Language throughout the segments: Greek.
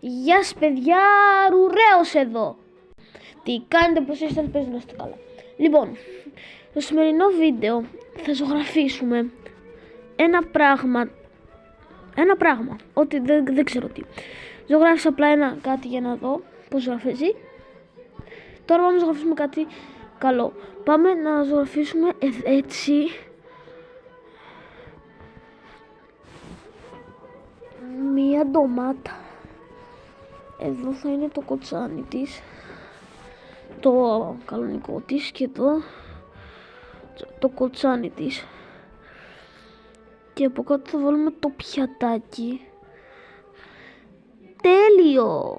Γεια σας παιδιά, Ρουρέος εδώ. Τι κάνετε, πως είστε, ελπίζω να είστε καλά. Λοιπόν, στο σημερινό βίντεο θα ζωγραφίσουμε ένα πράγμα, ότι δεν ξέρω τι. Ζωγράφισα απλά κάτι για να δω πως ζωγραφίζει. Τώρα πάμε να ζωγραφίσουμε κάτι καλό. Πάμε να ζωγραφίσουμε έτσι μία ντομάτα. Εδώ θα είναι το κοτσάνι της, το κανονικό της, και εδώ το κοτσάνι της, και από κάτω θα βάλουμε το πιατάκι. Τέλειο!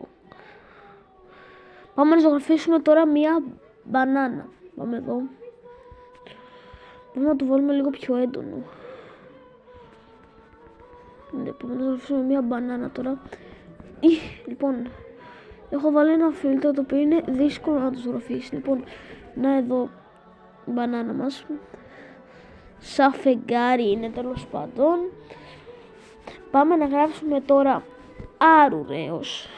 Πάμε να ζωγραφίσουμε τώρα μία μπανάνα. Πάμε εδώ. Πάμε να το βάλουμε λίγο πιο έντονο. Ναι, πάμε να ζωγραφίσουμε μία μπανάνα τώρα. Λοιπόν, έχω βάλει ένα φίλτρο το οποίο είναι δύσκολο να το ζωγραφίσει. Λοιπόν, να εδώ η μπανάνα μας. Σαν φεγγάρι είναι, τέλος πάντων. Πάμε να γράψουμε τώρα Άρουρέος.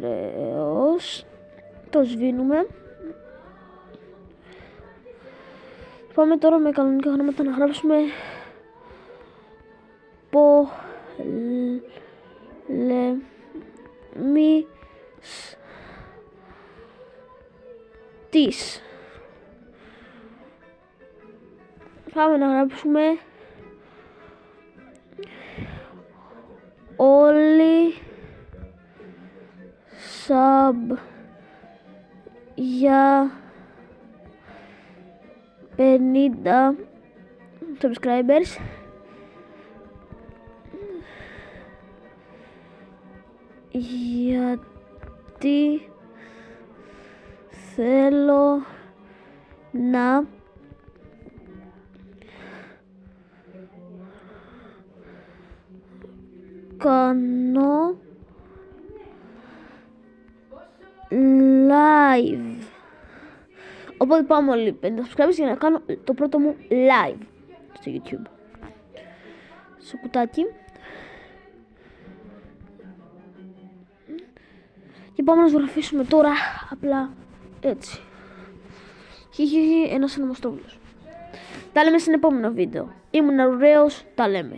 Ρέος. Το σβήνουμε. Πάμε τώρα με κανονικά γράμματα να γράψουμε πολεμιστής. Πάμε να γράψουμε όλοι για 50 subscribers γιατί θέλω να κάνω live. Οπότε πάμε όλοι 50 subscribers για να κάνω το πρώτο μου live στο YouTube. Στο κουτάκι. Και πάμε να ζωγραφίσουμε τώρα απλά έτσι. Ένας ανεμοστρόβιλος. Τα λέμε στην επόμενο βίντεο. Ήμουν Ρουρέος, τα λέμε.